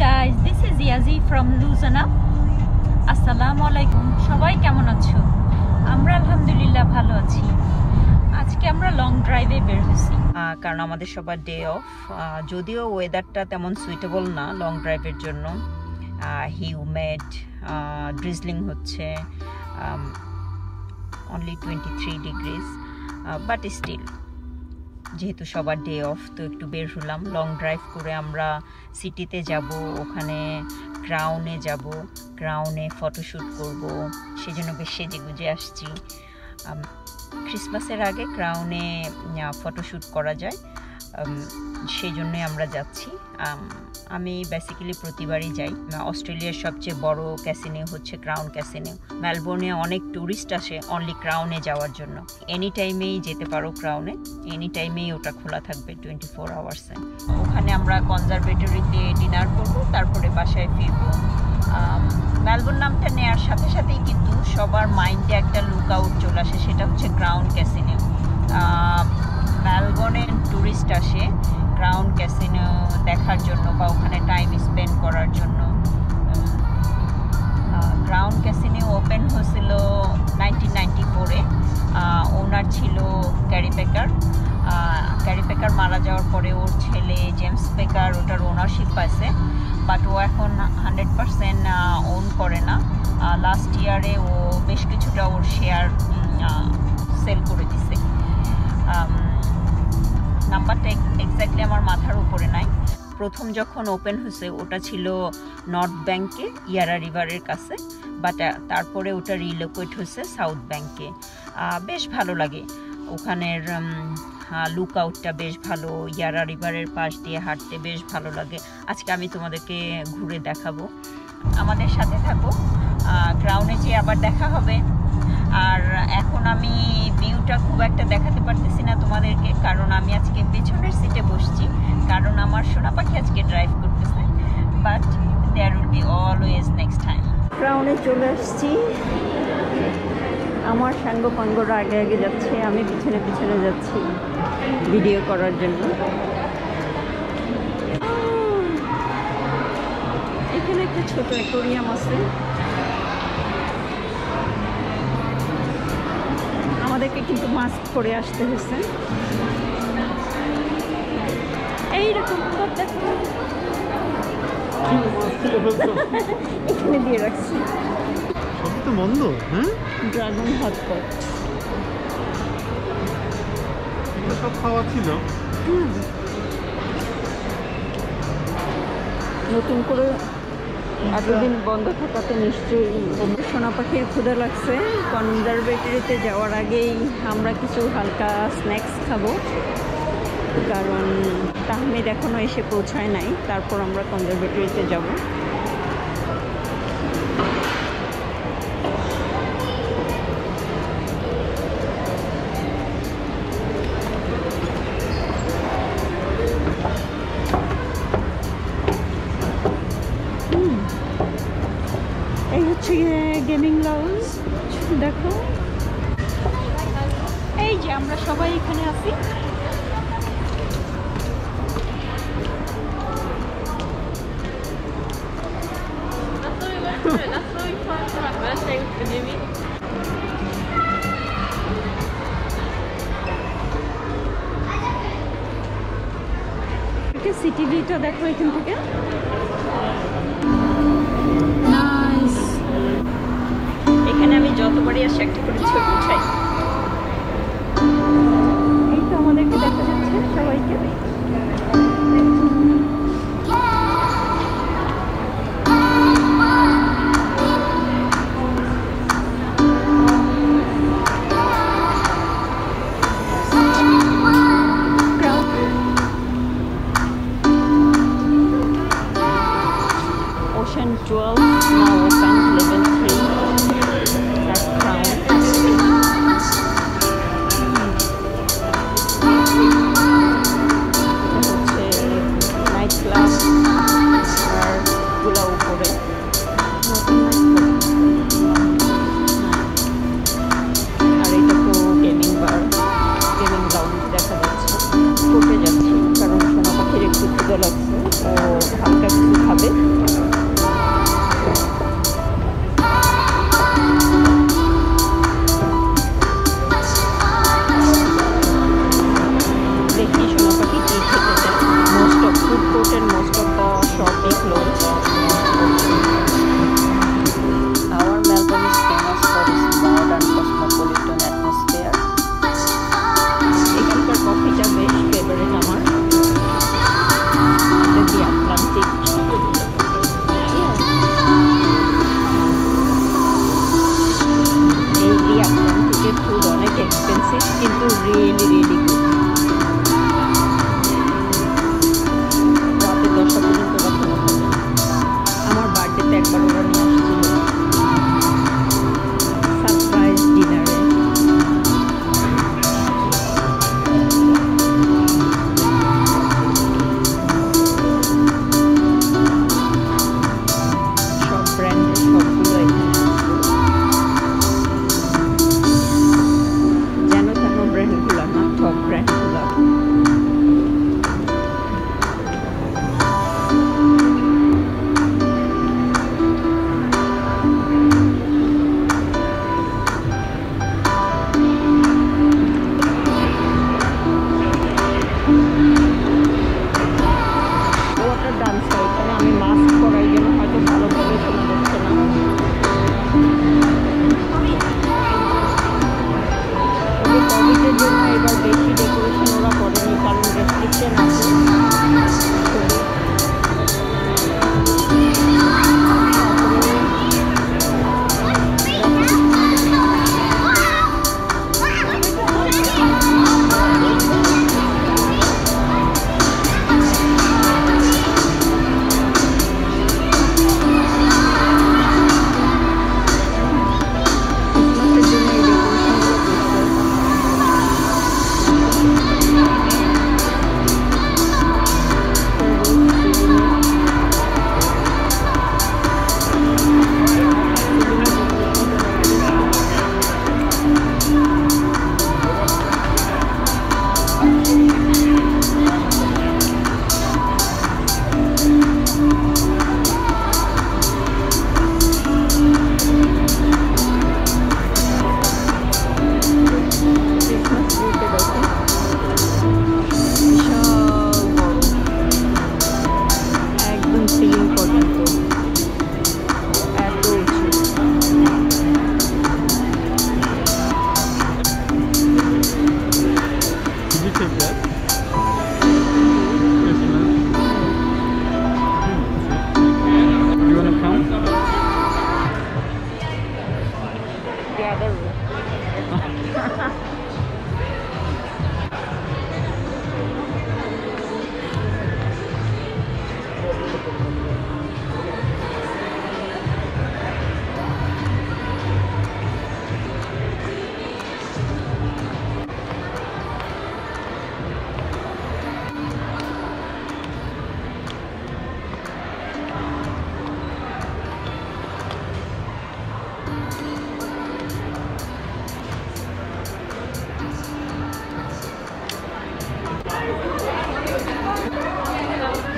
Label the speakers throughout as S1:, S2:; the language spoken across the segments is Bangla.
S1: guys, this is Yazi from Luzana. আসসালামু আলাইকুম, সবাই কেমন আছো? আমরা আলহামদুলিল্লাহ ভালো আছি। আজকে আমরা লং ড্রাইভে বের হয়েছি কারণ আমাদের সবার ডে অফ। যদিও ওয়েদারটা তেমন সুইটেবল না লং ড্রাইভের জন্য, হিউমেড, ড্রিজলিং হচ্ছে, অনলি 23 ডিগ্রিজ, বাট স্টিল যেহেতু সবার ডে অফ তো একটু বের হলাম লং ড্রাইভ করে। আমরা সিটিতে যাব, ওখানে ক্রাউনে যাব, ক্রাউনে ফটোশ্যুট করব, সেজন্য বেশ সেজে গুজে আসছি। ক্রিসমাসের আগে ক্রাউনে ফটোশ্যুট করা যায়, সেই জন্যই আমরা যাচ্ছি। আমি বেসিক্যালি প্রতিবারই যাই। অস্ট্রেলিয়ার সবচেয়ে বড় ক্যাসিনো হচ্ছে ক্রাউন ক্যাসিনো। মেলবোর্নে অনেক ট্যুরিস্ট আসে অনলি ক্রাউনে যাওয়ার জন্য। এনি টাইমেই যেতে পারো ক্রাউনে, এনি টাইমেই ওটা খোলা থাকবে 24 আওয়ার্সে। ওখানে আমরা কনজারভেটরিতে ডিনার করব, তারপরে বাসায় ফিরবো। মেলবোর্ন নামটা নেওয়ার সাথে সাথেই কিন্তু সবার মাইন্ডে একটা লুক আউট চলে আসে, সেটা হচ্ছে ক্রাউন ক্যাসিনো। মেলবোর্নে ট্যুরিস্ট আসে ক্রাউন ক্যাসিনো দেখার জন্য বা ওখানে টাইম স্পেন্ড করার জন্য। ক্রাউন ক্যাসিনো ওপেন হয়েছিল 1994-এ। ওনার ছিল ক্যারি পেকার। ক্যারি পেকার মারা যাওয়ার পরে ওর ছেলে জেমস পেকার ওটার ওনারশিপ পাইছে, বাট ও এখন 100% ওন করে না। লাস্ট ইয়ারে ও বেশ কিছুটা ওর শেয়ার সেল করে দিছে। নাম্বারটা এক্স্যাক্টলি আমার মাথার উপরে নাই। প্রথম যখন ওপেন হয়েছে ওটা ছিল নর্থ ব্যাংকে, ইয়ারা রিভারের কাছে, বাট তারপরে ওটা রিলোকেট হয়েছে সাউথ ব্যাংকে। বেশ ভালো লাগে ওখানের লুক আউটটা, বেশ ভালো। ইয়ারা রিভারের পাশ দিয়ে হাঁটতে বেশ ভালো লাগে। আজকে আমি তোমাদেরকে ঘুরে দেখাবো, আমাদের সাথে থাকো। ক্রাউনে যেয়ে আবার দেখা হবে। আর এখন আমি ভিউটা খুব একটা দেখাতে পারতেছি না তোমাদেরকে, কারণ আমি আজকে পেছনের সিটে বসছি, কারণ আমার সোনা পাখি আজকে ড্রাইভ করতেছে। But there will be always next time. ক্রাউনে চলে আসছি। আমার সাঙ্গ পাঙ্গরা আগে আগে যাচ্ছে, আমি পিছনে পিছনে যাচ্ছি ভিডিও করার জন্য। এখানে একটা ছোট অ্যাকোয়ারিয়াম আছে। আমাদেরকে কিন্তু মাস্ক পরে আসতে হয়েছে। এইরকম এখানে দিয়ে রাখছি
S2: বন্ধ।
S1: ড্রাগন হটপট
S2: সব খাওয়া ছিল।
S1: নতুন করে এতদিন বন্ধ থাকাতে নিশ্চয়ই সোনা পাখির ক্ষুধা লাগছে। কনজারভেটরিতে যাওয়ার আগেই আমরা কিছু হালকা স্ন্যাক্স খাবো, কারণ তাহমিদ এখনও এসে পৌঁছায় নাই। তারপর আমরা কনজারভেটরিতে যাব। এই হচ্ছে গেমিং লাউঞ্জ। দেখো, এই যে আমরা সবাই এখানে আছি। সিটি ভিউটা দেখো এখান থেকে। এখানে আমি যতবারই আসি একটা করে ছবি উঠাই। এই তো আমাদেরকে দেখা যাচ্ছে সবাইকে। Ocean 12 now open, level 3. That's Crown. হচ্ছে নাইট ক্লাব আর গুলা উপরে আর এটা তো গেমিং বার, গেমিং লাউঞ্জ দেখা যাচ্ছে। কোর্টে যাচ্ছি কারণ সোনা পাখির একটু ক্ষুধা লাগছে, ও হালকা কিছু খাবে। দি আটলান্টিক। এই দি আটলান্টিকের ফুড অনেক এক্সপেন্সিভ কিন্তু রিয়েলি রিয়েলি গুড। রাতে 10টা পর্যন্ত কথা বলতে আমার বার্থডেতে একবার ওরা নিয়ে আসছিল সারপ্রাইজ ডিনারে। সব ব্র্যান্ডের সবগুলো এখানে যেন তেন ব্র্যান্ডগুলো না, টপ ব্র্যান্ডগুলো। আমি মাস্ক পরাই জন্য হয়তো ভালোভাবে শোনা যাচ্ছে না। তবে কোভিডের জন্য এবার বেশি ডেকোরেশন ওরা করেনি, কারণ রেস্ট্রিকশন আছে।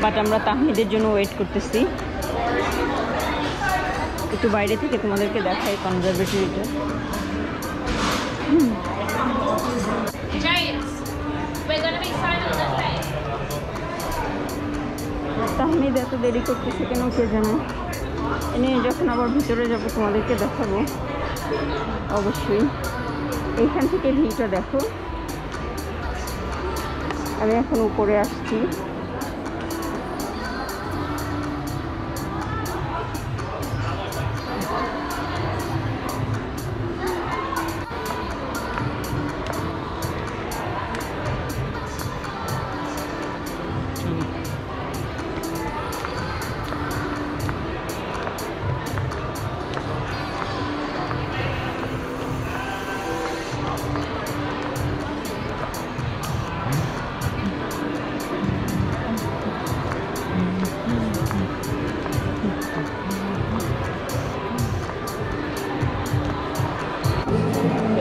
S1: বাট আমরা তাহমিদের জন্য ওয়েট করতেছি। একটু বাইরে থেকে তোমাদেরকে দেখাই কনজারভেটরিটা। তাহমিদ এত দেরি করতেছে কেন কে জানে। এনে যখন আবার ভিতরে যাবো তোমাদেরকে দেখাবো অবশ্যই। এইখান থেকে ভিউটা দেখো। আমি এখন উপরে আসছি।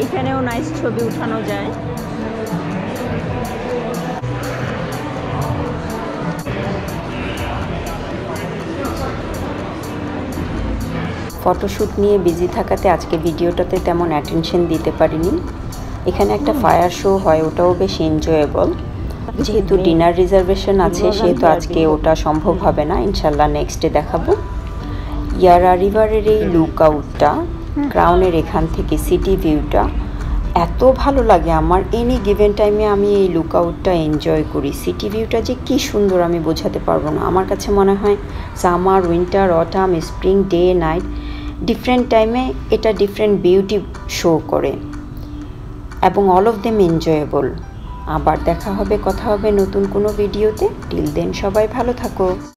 S1: এখানেও নাইস ছবি উঠানো যায়।
S3: ফটোশ্যুট নিয়ে বিজি থাকাতে আজকে ভিডিওটাতে তেমন অ্যাটেনশন দিতে পারিনি। এখানে একটা ফায়ার শো হয়, ওটাও বেশ এনজয়েবল। যেহেতু ডিনার রিজার্ভেশন আছে সেহেতু আজকে ওটা সম্ভব হবে না, ইনশাল্লাহ নেক্সট ডে দেখাবো। ইয়ারা রিভারের এই লুক আউটটা, ক্রাউনের এখান থেকে সিটি ভিউটা এত ভালো লাগে আমার, এনি গিভেন টাইমে আমি এই লুকআউটটা এনজয় করি। সিটি ভিউটা যে কি সুন্দর আমি বোঝাতে পারবো না। আমার কাছে মনে হয় summer, winter, autumn, spring, day, night, different টাইমে এটা ডিফারেন্ট বিউটি শো করে এবং অল অফ দেম এনজয়েবল। আবার দেখা হবে, কথা হবে নতুন কোনো ভিডিওতে। টিল দেন সবাই ভালো থাকো।